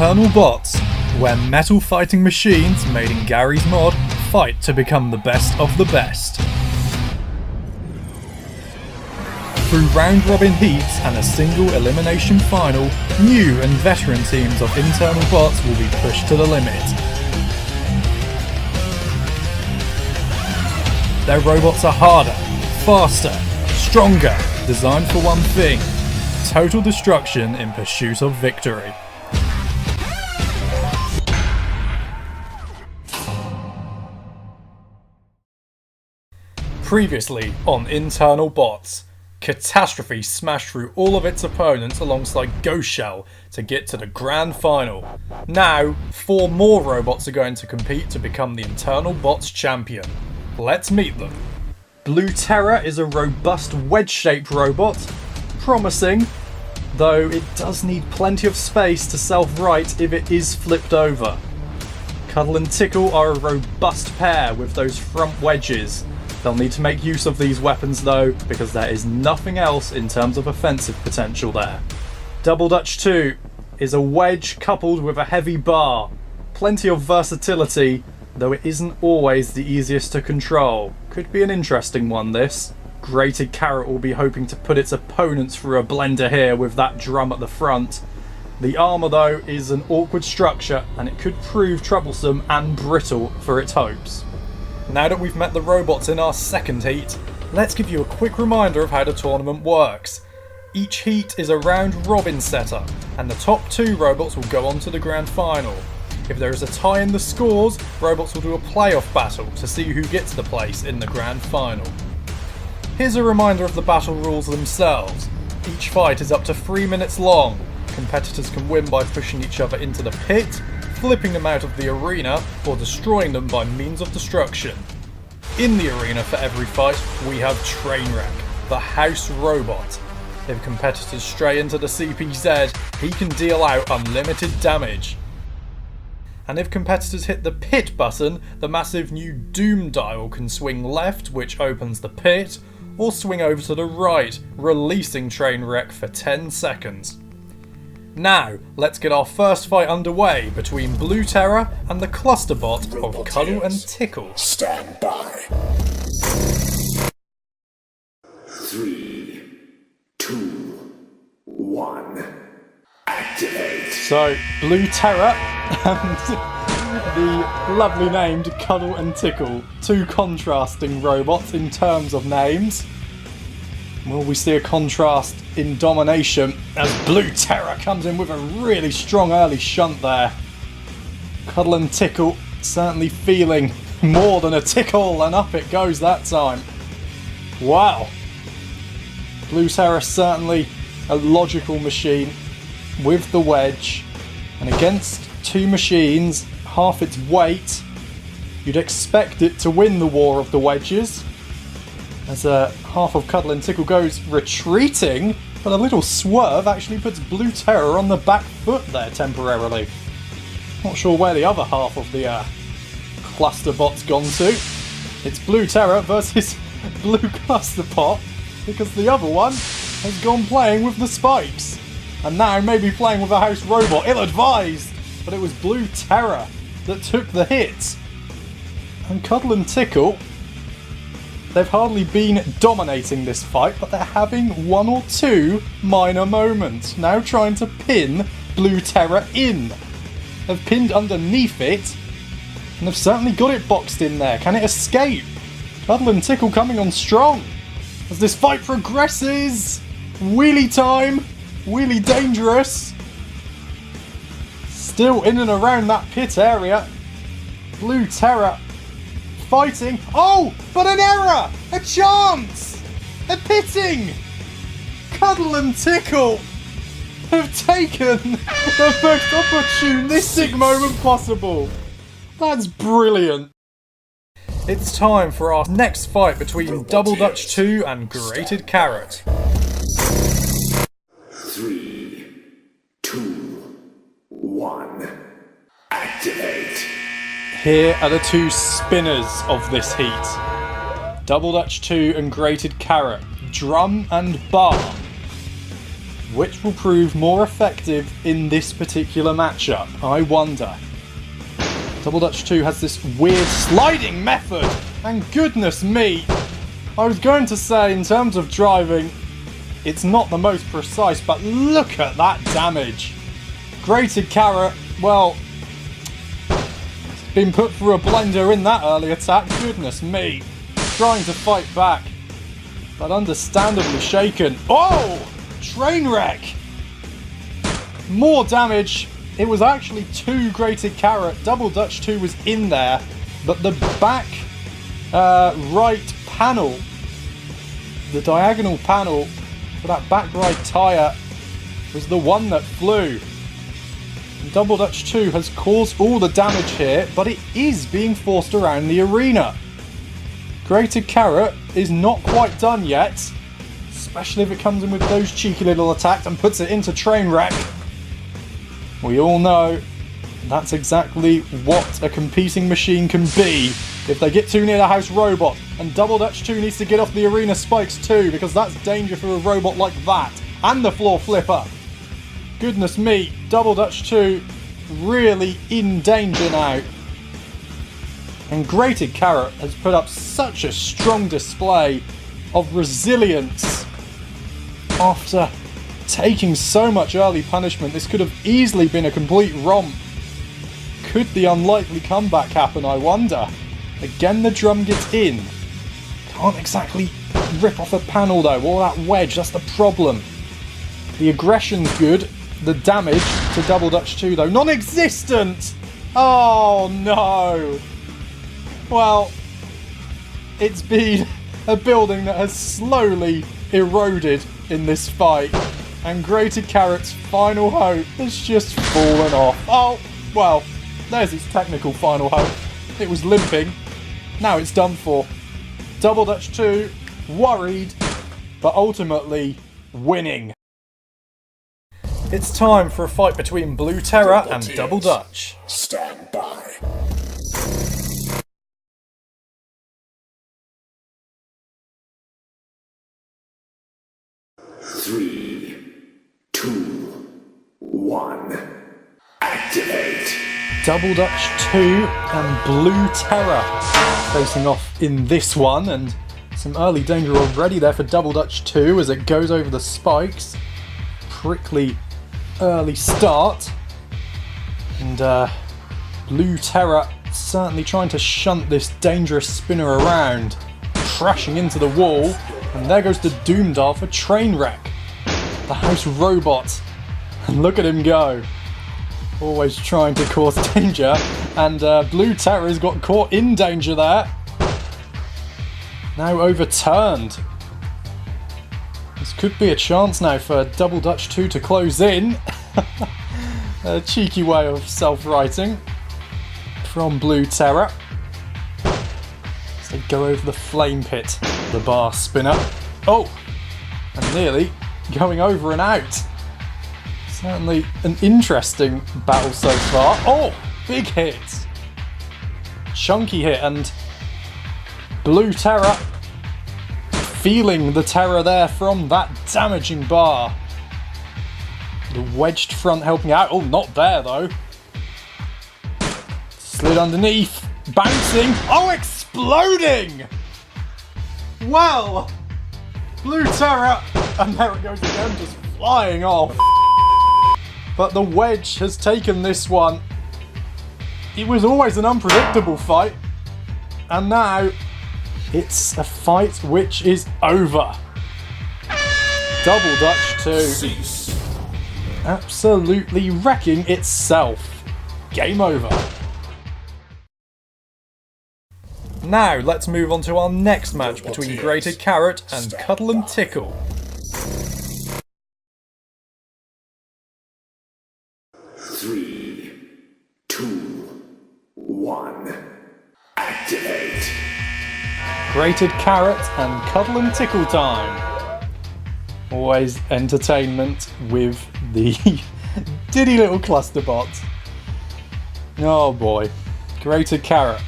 Internal Bots, where metal fighting machines made in Gary's mod fight to become the best of the best. Through round robin heats and a single elimination final, new and veteran teams of Internal Bots will be pushed to the limit. Their robots are harder, faster, stronger, designed for one thing: total destruction in pursuit of victory. Previously on Internal Bots, Catastrophe smashed through all of its opponents alongside Ghost Shell to get to the grand final. Now, 4 more robots are going to compete to become the Internal Bots champion. Let's meet them. Blue Terror is a robust wedge-shaped robot, promising, though it does need plenty of space to self-right if it is flipped over. Cuddle and Tickle are a robust pair with those front wedges. They'll need to make use of these weapons though, because there is nothing else in terms of offensive potential there. Double Dutch 2 is a wedge coupled with a heavy bar. Plenty of versatility, though it isn't always the easiest to control. Could be an interesting one, this. Grated Carrot will be hoping to put its opponents through a blender here with that drum at the front. The armour though is an awkward structure, and it could prove troublesome and brittle for its hopes. Now that we've met the robots in our second heat, let's give you a quick reminder of how the tournament works. Each heat is a round robin setup, and the top 2 robots will go on to the grand final. If there is a tie in the scores, robots will do a playoff battle to see who gets the place in the grand final. Here's a reminder of the battle rules themselves. Each fight is up to 3 minutes long. Competitors can win by pushing each other into the pit, flipping them out of the arena, or destroying them by means of destruction. In the arena for every fight, we have Trainwreck, the house robot. If competitors stray into the CPZ, he can deal out unlimited damage. And if competitors hit the pit button, the massive new Doom dial can swing left, which opens the pit, or swing over to the right, releasing Trainwreck for 10 seconds. Now, let's get our first fight underway between Blue Terror and the cluster bot of Cuddle and Tickle. Stand by. 3, 2, 1. Activate. So, Blue Terror and the lovely named Cuddle and Tickle. 2 contrasting robots in terms of names. Will we see a contrast in domination as Blue Terror comes in with a really strong early shunt there. Cuddle and Tickle certainly feeling more than a tickle, and up it goes that time. Wow. Blue Terror certainly a logical machine with the wedge, and against 2 machines, half its weight, you'd expect it to win the war of the wedges. As half of Cuddle and Tickle goes retreating, but a little swerve actually puts Blue Terror on the back foot there temporarily. Not sure where the other half of the cluster bot's gone to. It's Blue Terror versus Blue Cluster Bot, because the other one has gone playing with the spikes. And now maybe playing with a house robot, ill-advised, but it was Blue Terror that took the hit. And Cuddle and Tickle, they've hardly been dominating this fight, but they're having 1 or 2 minor moments. Now trying to pin Blue Terror in. They've pinned underneath it, and they've certainly got it boxed in there. Can it escape? Cuddle and Tickle coming on strong as this fight progresses. Wheelie time. Wheelie dangerous. Still in and around that pit area. Blue Terror fighting. Oh, but an error! A chance! A pitting! Cuddle and Tickle have taken the most opportunistic moment possible. That's brilliant. It's time for our next fight between Double Dutch 2 and Grated Carrot. 3, 2, 1. Activate. Here are the 2 spinners of this heat. Double Dutch 2 and Grated Carrot. Drum and bar. Which will prove more effective in this particular matchup? I wonder. Double Dutch 2 has this weird sliding method, and goodness me, I was going to say in terms of driving, it's not the most precise, but look at that damage. Grated Carrot, well, been put through a blender in that early attack, goodness me. Trying to fight back, but understandably shaken. Oh! Trainwreck! More damage. It was actually 2 Grated Carrot. Double Dutch 2 was in there, but the back right panel, the diagonal panel for that back right tyre was the one that flew. And Double Dutch 2 has caused all the damage here, but it is being forced around the arena. Grated Carrot is not quite done yet, especially if it comes in with those cheeky little attacks and puts it into Trainwreck. We all know that's exactly what a competing machine can be if they get too near the house robot. And Double Dutch 2 needs to get off the arena spikes too, because that's danger for a robot like that. And the floor flipper. Goodness me, Double Dutch 2 really in danger now. And Grated Carrot has put up such a strong display of resilience after taking so much early punishment. This could have easily been a complete romp. Could the unlikely comeback happen, I wonder? Again, the drum gets in. Can't exactly rip off a panel though, or that wedge, that's the problem. The aggression's good. The damage to Double Dutch 2 though, non-existent! Oh no! Well, it's been a building that has slowly eroded in this fight, and Grated Carrot's final hope has just fallen off. Oh, well, there's its technical final hope. It was limping. Now it's done for. Double Dutch 2, worried, but ultimately winning. It's time for a fight between Blue Terror and Double Dutch. Stand by. Three, two, one, activate. Double Dutch 2 and Blue Terror facing off in this one, and some early danger already there for Double Dutch 2 as it goes over the spikes. Prickly early start, and Blue Terror certainly trying to shunt this dangerous spinner around, crashing into the wall, and there goes the Doomdar for Trainwreck, the house robot, and look at him go, always trying to cause danger, and Blue Terror's got caught in danger there, now overturned. This could be a chance now for Double Dutch 2 to close in. A cheeky way of self-righting from Blue Terror. As they go over the flame pit, the bar spinner. Oh! And nearly going over and out. Certainly an interesting battle so far. Oh! Big hit! Chunky hit, and Blue Terror feeling the terror there from that damaging bar. The wedged front helping out. Oh, not there though. Slid underneath. Bouncing. Oh, exploding! Well, Blue Terror. And there it goes again, just flying off. But the wedge has taken this one. It was always an unpredictable fight. And now it's a fight which is over. Double Dutch 2. Absolutely wrecking itself. Game over. Now let's move on to our next match between Grated Carrot and Cuddle and Tickle. Three, two, one, activate. Grated Carrot and Cuddle and Tickle time. Always entertainment with the diddy little cluster bot. Oh boy. Grated Carrot.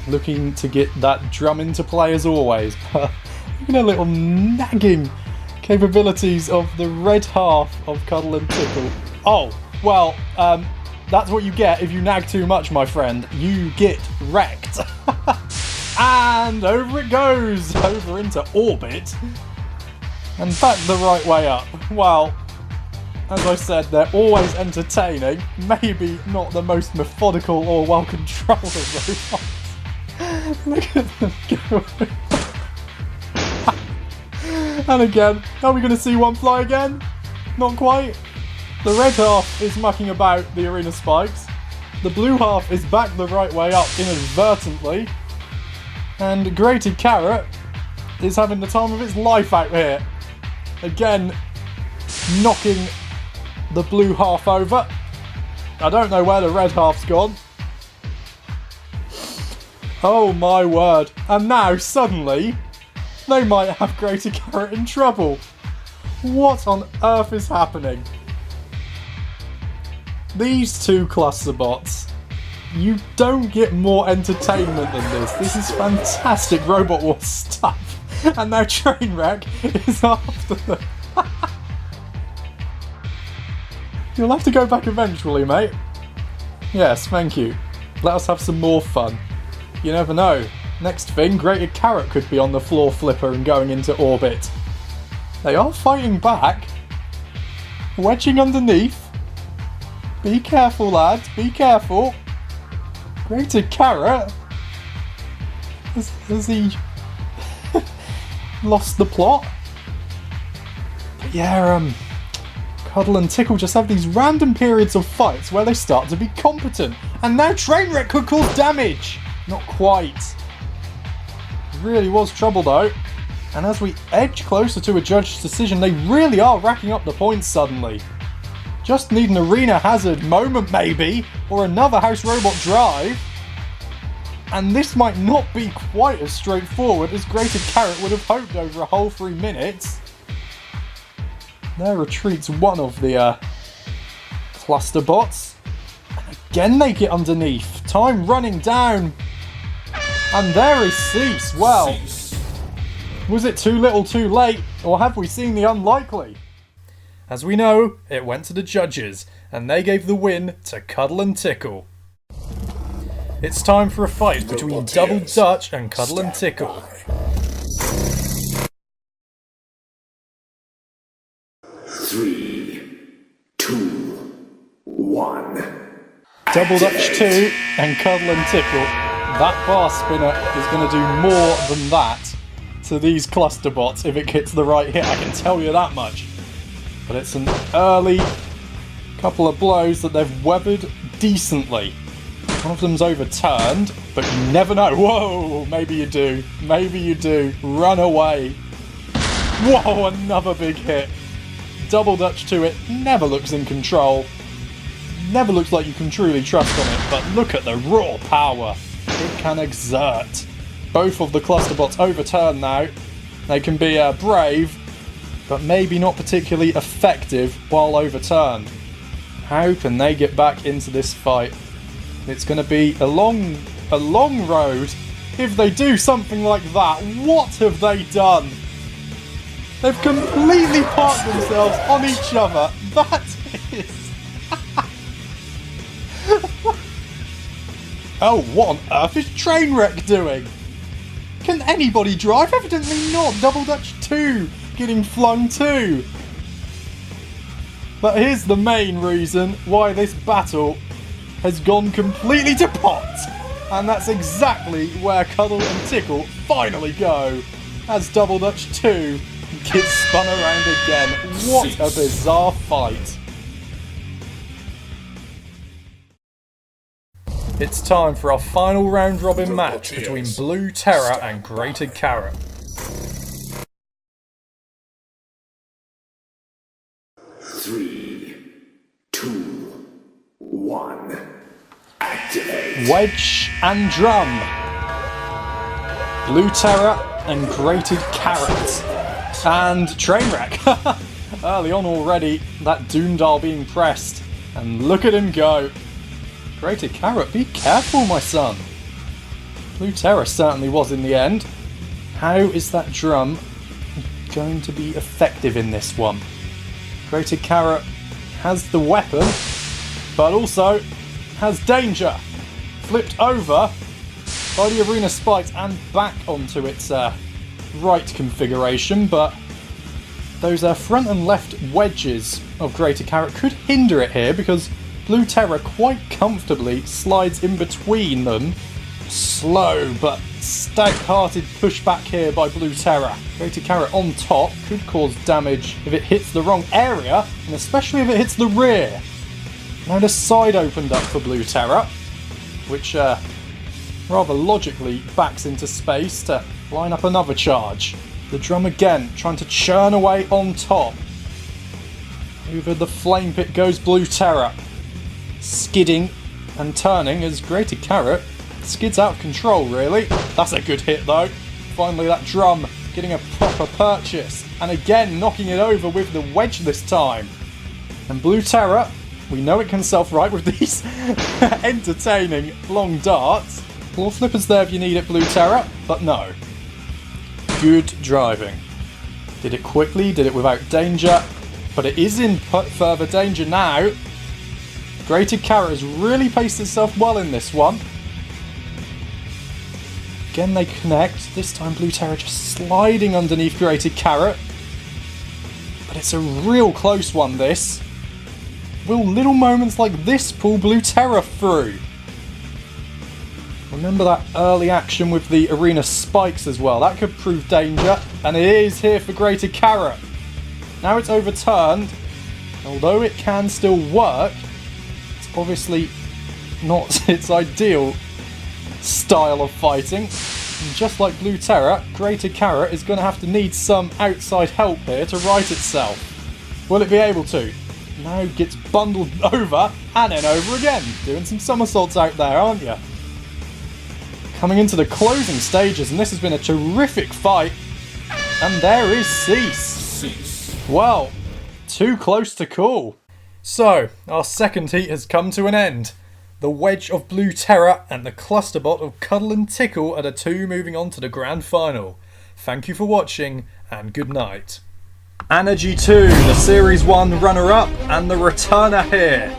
Looking to get that drum into play as always. But even a little nagging capabilities of the red half of Cuddle and Tickle. Oh, well, that's what you get if you nag too much, my friend. You get wrecked. And over it goes, over into orbit. And back the right way up. Well, as I said, they're always entertaining. Maybe not the most methodical or well-controlled of robots. Look at them go. And again, are we going to see one fly again? Not quite. The red half is mucking about the arena spikes. The blue half is back the right way up inadvertently. And Grated Carrot is having the time of its life out here. Again, knocking the blue half over. I don't know where the red half's gone. Oh my word. And now, suddenly, they might have Grated Carrot in trouble. What on earth is happening? These two cluster bots. You don't get more entertainment than this. This is fantastic Robot Wars stuff. And now Trainwreck is after them. You'll have to go back eventually, mate. Yes, thank you. Let us have some more fun. You never know. Next thing, Grated Carrot could be on the floor flipper and going into orbit. They are fighting back. Wedging underneath. Be careful, lads. Be careful. Grated Carrot? Has he lost the plot? But yeah, Cuddle and Tickle just have these random periods of fights where they start to be competent. And now Trainwreck could cause damage! Not quite. It really was trouble though. And as we edge closer to a judge's decision, they really are racking up the points suddenly. Just need an arena hazard moment maybe, or another house robot drive. And this might not be quite as straightforward as Grated Carrot would have hoped over a whole 3 minutes. There retreats one of the cluster bots. And again they get underneath. Time running down. And there is Cease. Well, was it too little too late, or have we seen the unlikely? As we know, it went to the judges, and they gave the win to Cuddle and Tickle. It's time for a fight between Double Dutch and Cuddle and Tickle. Three, two, one. Double Dutch 2 and Cuddle and Tickle. That bar spinner is going to do more than that to these cluster bots if it gets the right hit, I can tell you that much. But it's an early couple of blows that they've weathered decently. One of them's overturned, but you never know. Whoa, maybe you do. Maybe you do. Run away. Whoa, another big hit. Double Dutch to it. Never looks in control. Never looks like you can truly trust on it, but look at the raw power it can exert. Both of the cluster bots overturned now. They can be brave, but maybe not particularly effective while overturned. How can they get back into this fight? It's going to be a long road. If they do something like that, what have they done? They've completely parked themselves on each other. That is... Oh, what on earth is Trainwreck doing? Can anybody drive? Evidently not. Double Dutch 2 getting flung too. But here's the main reason why this battle has gone completely to pot. And that's exactly where Cuddle and Tickle finally go. As Double Dutch 2 gets spun around again. What a bizarre fight. It's time for our final round robin match between Blue Terror and Grated Carrot. Three, two, one. Activate. Wedge and Drum. Blue Terror and Grated Carrot. And Trainwreck. Early on already, that Doomdial being pressed. And look at him go. Grated Carrot, be careful, my son. Blue Terror certainly was in the end. How is that drum going to be effective in this one. Grated Carrot has the weapon, but also has danger. Flipped over by the arena spikes and back onto its right configuration, but those front and left wedges of Grated Carrot could hinder it here because Blue Terror quite comfortably slides in between them. Slow but stout-hearted pushback here by Blue Terror. Grated Carrot on top could cause damage if it hits the wrong area, and especially if it hits the rear. Now the side opened up for Blue Terror, which rather logically backs into space to line up another charge. The drum again, trying to churn away on top. Over the flame pit goes Blue Terror, skidding and turning as Grated Carrot skids out of control, really. That's a good hit, though. Finally, that drum getting a proper purchase. And again, knocking it over with the wedge this time. And Blue Terror, we know it can self-right with these entertaining long darts. Claw flippers there if you need it, Blue Terror, but no. Good driving. Did it quickly, did it without danger, but it is in further danger now. Grated Carrot has really paced itself well in this one. Again they connect, this time Blue Terror just sliding underneath Grated Carrot. But it's a real close one, this. Will little moments like this pull Blue Terror through? Remember that early action with the arena spikes as well, that could prove danger, and it is here for Grated Carrot. Now it's overturned, although it can still work, it's obviously not its ideal style of fighting. And just like Blue Terror, Grated Carrot is going to have to need some outside help here to right itself. Will it be able to? Now gets bundled over and then over again. Doing some somersaults out there, aren't you? Coming into the closing stages, and this has been a terrific fight. And there is Cease. Well, too close to call. So, our second heat has come to an end. The wedge of Blue Terror and the clusterbot of Cuddle and Tickle are the two moving on to the grand final. Thank you for watching, and good night. Energy 2, the Series 1 runner-up, and the returner here.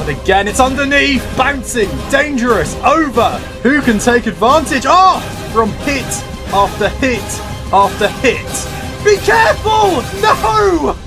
Again, it's underneath, bouncing, dangerous, over. Who can take advantage? Oh, from hit after hit after hit. Be careful! No!